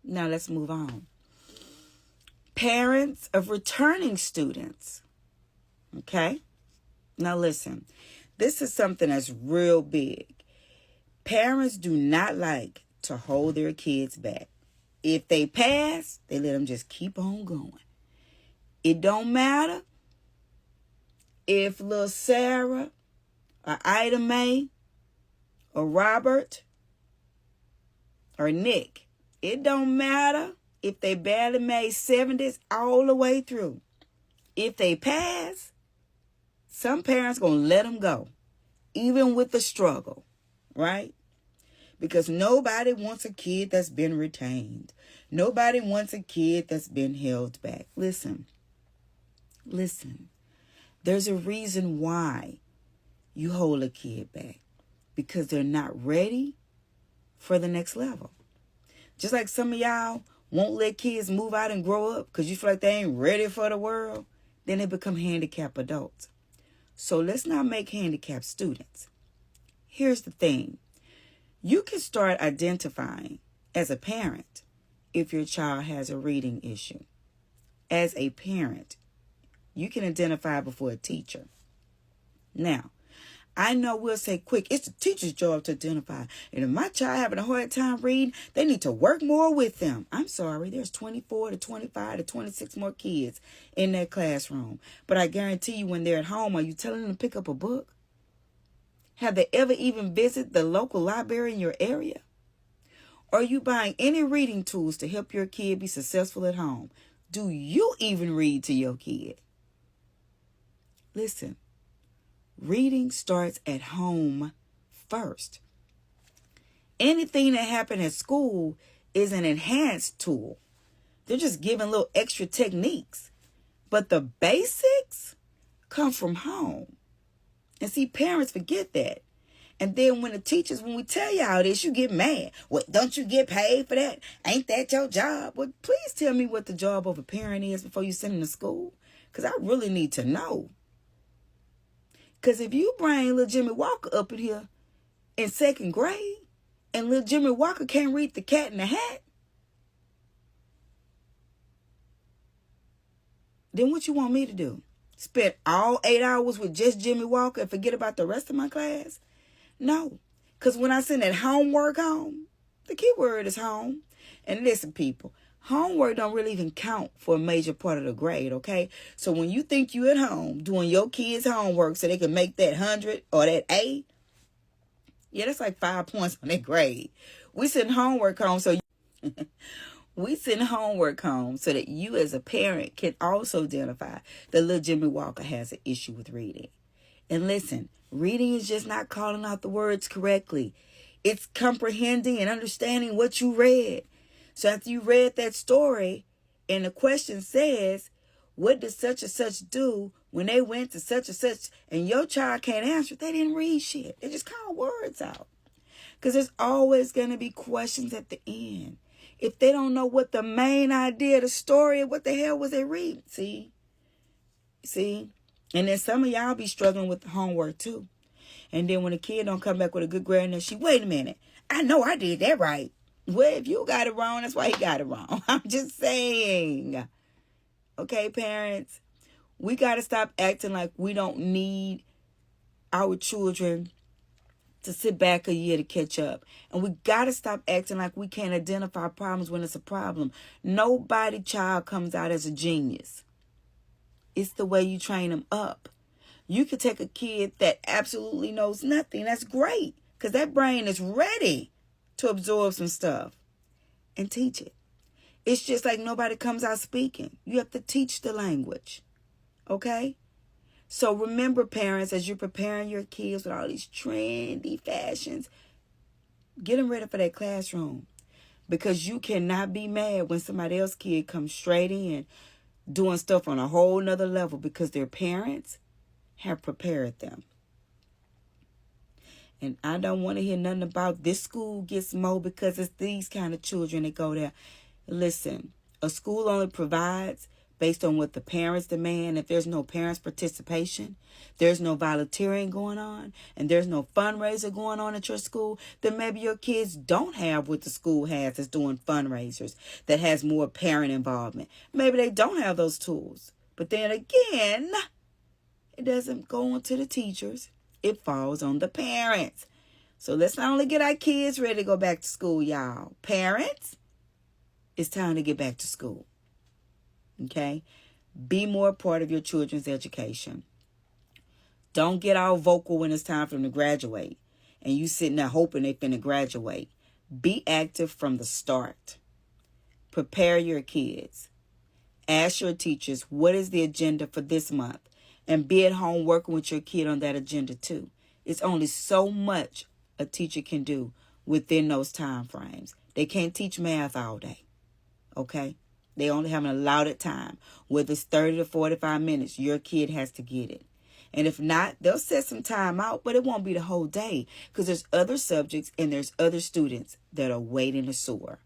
Now let's move on. Parents of returning students. Okay? Now listen. This is something that's real big. Parents do not like to hold their kids back. If they pass, they let them just keep on going. It don't matter if little Sarah or Ida Mae or Robert or Nick, it don't matter if they barely made 70s all the way through. If they pass, some parents gonna let them go, even with the struggle, right? Because nobody wants a kid that's been retained. Nobody wants a kid that's been held back. Listen. There's a reason why you hold a kid back. Because they're not ready for the next level. Just like some of y'all won't let kids move out and grow up because you feel like they ain't ready for the world. Then they become handicapped adults. So let's not make handicapped students. Here's the thing. You can start identifying as a parent if your child has a reading issue. As a parent, you can identify before a teacher. Now, I know we'll say quick, it's the teacher's job to identify. And if my child having a hard time reading, they need to work more with them. I'm sorry, there's 24 to 25 to 26 more kids in that classroom. But I guarantee you when they're at home, are you telling them to pick up a book? Have they ever even visited the local library in your area? Are you buying any reading tools to help your kid be successful at home? Do you even read to your kid? Listen, reading starts at home first. Anything that happened at school is an enhanced tool. They're just giving little extra techniques. But the basics come from home. And see, parents forget that. And then when the teachers, when we tell y'all this, you get mad. What, don't you get paid for that? Ain't that your job? Well, please tell me what the job of a parent is before you send them to school. Because I really need to know. Because if you bring little Jimmy Walker up in here in second grade, and little Jimmy Walker can't read The Cat in the Hat, then what you want me to do? Spend all 8 hours with just Jimmy Walker and forget about the rest of my class? No. Because when I send that homework home, the key word is home. And listen, people, homework don't really even count for a major part of the grade, okay? So when you think you at home doing your kids' homework so they can make that 100 or that A, yeah, that's like 5 points on their grade. We send homework home so that you as a parent can also identify that little Jimmy Walker has an issue with reading. And listen, reading is just not calling out the words correctly. It's comprehending and understanding what you read. So after you read that story and the question says, what did such and such do when they went to such and such, and your child can't answer, they didn't read shit. They just call words out. Because there's always going to be questions at the end. If they don't know what the main idea of the story, what the hell was they reading? See? And then some of y'all be struggling with the homework too. And then when a kid don't come back with a good grade, and she, wait a minute, I know I did that right. Well, if you got it wrong, that's why he got it wrong. I'm just saying. Okay, parents, we got to stop acting like we don't need our children to sit back a year to catch up. And we got to stop acting like we can't identify problems when it's a problem. Nobody child comes out as a genius. It's the way you train them up. You could take a kid that absolutely knows nothing. That's great, because that brain is ready to absorb some stuff and teach it. It's just like nobody comes out speaking. You have to teach the language. Okay? So remember, parents, as you're preparing your kids with all these trendy fashions, get them ready for that classroom. Because you cannot be mad when somebody else's kid comes straight in doing stuff on a whole nother level because their parents have prepared them. And I don't want to hear nothing about this school gets more because it's these kind of children that go there. Listen, a school only provides based on what the parents demand. If there's no parents' participation, there's no volunteering going on, and there's no fundraiser going on at your school, then maybe your kids don't have what the school has that's doing fundraisers, that has more parent involvement. Maybe they don't have those tools. But then again, it doesn't go on to the teachers. It falls on the parents. So let's not only get our kids ready to go back to school, y'all. Parents, it's time to get back to school. Okay? Be more a part of your children's education. Don't get all vocal when it's time for them to graduate and you sitting there hoping they finna graduate. Be active from the start. Prepare your kids. Ask your teachers, what is the agenda for this month? And be at home working with your kid on that agenda too. It's only so much a teacher can do within those time frames. They can't teach math all day. Okay? They only have an allotted time. Whether it's 30 to 45 minutes, your kid has to get it. And if not, they'll set some time out, but it won't be the whole day because there's other subjects and there's other students that are waiting to soar.